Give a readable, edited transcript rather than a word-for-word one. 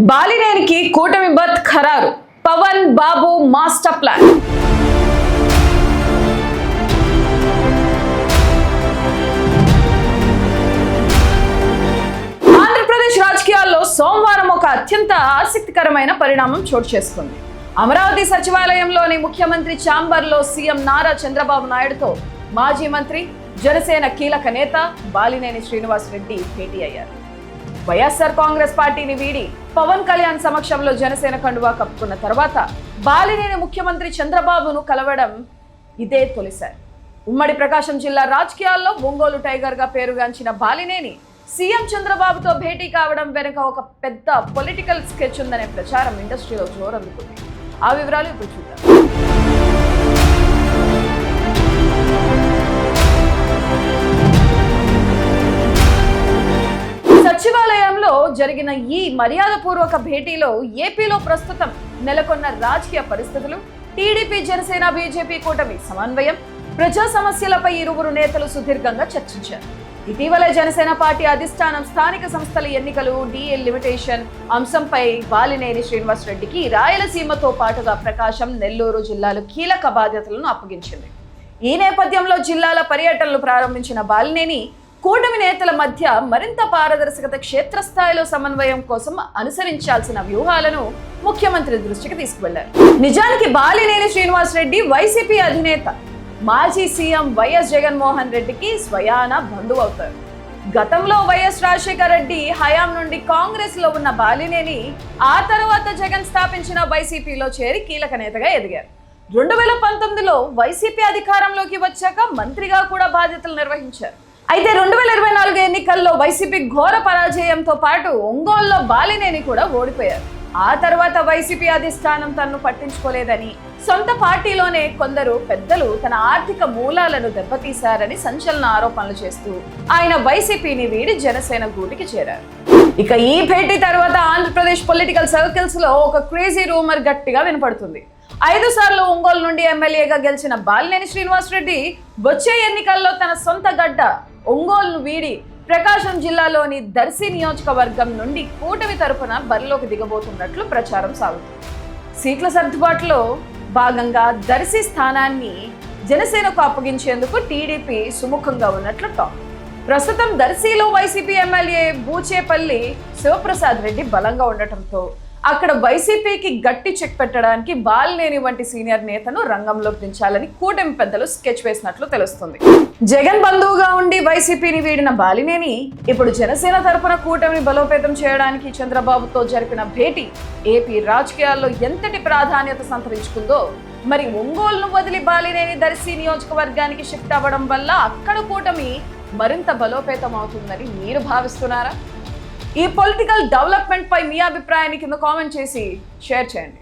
బాలినేనికి కూటమి బత్ ఖరారు. పవన్ బాబు master plan. Andhra Pradesh రాజకీయాల్లో సోమవారం ఒక అత్యంత ఆసక్తికరమైన పరిణామం చోటు చేసుకుంది. అమరావతి సచివాలయంలోని ముఖ్యమంత్రి ఛాంబర్లో సీఎం నారా చంద్రబాబు నాయుడుతో మాజీ మంత్రి, జనసేన కీలక నేత బాలినేని శ్రీనివాసరెడ్డి భేటీ అయ్యారు. వైఎస్ఆర్ కాంగ్రెస్ పార్టీని వీడి పవన్ కళ్యాణ్ సమక్షంలో జనసేన కండువా కప్పుకున్న తర్వాత బాలినేని ముఖ్యమంత్రి చంద్రబాబును కలవడం ఇదే తొలిసారి. ఉమ్మడి ప్రకాశం జిల్లా రాజకీయాల్లో ఒంగోలు టైగర్ గా పేరుగాంచిన బాలినేని సీఎం చంద్రబాబుతో భేటీ కావడం వెనుక ఒక పెద్ద పొలిటికల్ స్కెచ్ ఉందనే ప్రచారం ఇండస్ట్రీలో జోరందుకుంది. ఆ వివరాలు ఇప్పుడు చూద్దాం. సచివాలయంలో జరిగిన ఈ మర్యాదపూర్వక భేటీలో ఏపీలో ప్రస్తుతం నెలకొన్న రాజకీయ పరిస్థితులు, టీడీపీ, జనసేన, బీజేపీ కూటమి సమన్వయం, ప్రజా సమస్యలపై ఇరువురు నేతలు సుదీర్ఘంగా చర్చించారు. ఇటీవలే జనసేన పార్టీ అధిష్టానం స్థానిక సంస్థల ఎన్నికలు, డిఎల్ లిమిటేషన్ అంశంపై బాలినేని శ్రీనివాసరెడ్డికి రాయలసీమతో పాటుగా ప్రకాశం, నెల్లూరు జిల్లాలు కీలక బాధ్యతలను అప్పగించింది. ఈ నేపథ్యంలో జిల్లాల పర్యటనలు ప్రారంభించిన బాలినేని కూటమి నేతల మధ్య మరింత పారదర్శకత, క్షేత్రస్థాయిలో సమన్వయం కోసం అనుసరించాల్సిన వ్యూహాలను ముఖ్యమంత్రి దృష్టికి తీసుకువెళ్లారు. నిజానికి బాలినేని శ్రీనివాసరెడ్డి వైసీపీ అధినేత, మాజీ సీఎం వైఎస్ జగన్మోహన్ రెడ్డికి స్వయాన బంధువు అవుతారు. గతంలో వైఎస్ రాజశేఖర రెడ్డి హయాం నుండి కాంగ్రెస్ లో ఉన్న బాలినేని ఆ తర్వాత జగన్ స్థాపించిన వైసీపీలో చేరి కీలక నేతగా ఎదిగారు. 2019లో వైసీపీ అధికారంలోకి వచ్చాక మంత్రిగా కూడా బాధ్యతలు నిర్వహించారు. అయితే 2024 ఎన్నికల్లో వైసీపీ ఘోర పరాజయంతో పాటు ఒంగోలులో బాలినేని కూడా ఓడిపోయారు. ఆ తర్వాత వైసీపీ అధిష్టానం తనను పట్టించుకోలేదని, సొంత పార్టీలోనే కొందరు పెద్దలు తన ఆర్థిక మూలాలను దెబ్బతీశారని సంచలన ఆరోపణలు చేస్తూ ఆయన వైసీపీని వీడి జనసేన గూటికి చేరారు. ఇక ఈ భేటీ తర్వాత ఆంధ్రప్రదేశ్ పొలిటికల్ సర్కిల్స్ లో ఒక క్రేజీ రూమర్ గట్టిగా వినపడుతుంది. 5 సార్లు ఒంగోలు నుండి ఎమ్మెల్యేగా గెలిచిన బాలినేని శ్రీనివాసరెడ్డి వచ్చే ఎన్నికల్లో తన సొంత గడ్డ ఒంగోలును వీడి ప్రకాశం జిల్లాలోని దర్శి నియోజకవర్గం నుండి కూటమి తరపున బరిలోకి దిగబోతున్నట్లు ప్రచారం సాగుతుంది. సీట్ల సర్దుబాటులో భాగంగా దర్శి స్థానాన్ని జనసేనకు అప్పగించేందుకు టీడీపీ సుముఖంగా ఉన్నట్లు టాక్. ప్రస్తుతం దర్శిలో వైసీపీ ఎమ్మెల్యే బూచేపల్లి శివప్రసాద్ రెడ్డి బలంగా ఉండటంతో అక్కడ వైసీపీకి గట్టి చెక్ పెట్టడానికి బాలినేని వంటి సీనియర్ నేతను రంగంలోకి దించాలని కూటమి పెద్దలు స్కెచ్ వేసినట్లు తెలుస్తుంది. జగన్ బంధువుగా ఉండి వైసీపీని వీడిన బాలినేని ఇప్పుడు జనసేన తరపున కూటమిని బలోపేతం చేయడానికి చంద్రబాబుతో జరిపిన భేటీ ఏపీ రాజకీయాల్లో ఎంతటి ప్రాధాన్యత సంతరించుకుందో, మరి ఒంగోలును వదిలి బాలినేని దర్శి నియోజకవర్గానికి షిఫ్ట్ అవ్వడం వల్ల అక్కడ కూటమి మరింత బలోపేతం అవుతుందని మీరు భావిస్తున్నారా? ఈ పొలిటికల్ డెవలప్మెంట్ పై మీ అభిప్రాయాన్ని కింద కామెంట్ చేసి షేర్ చేయండి.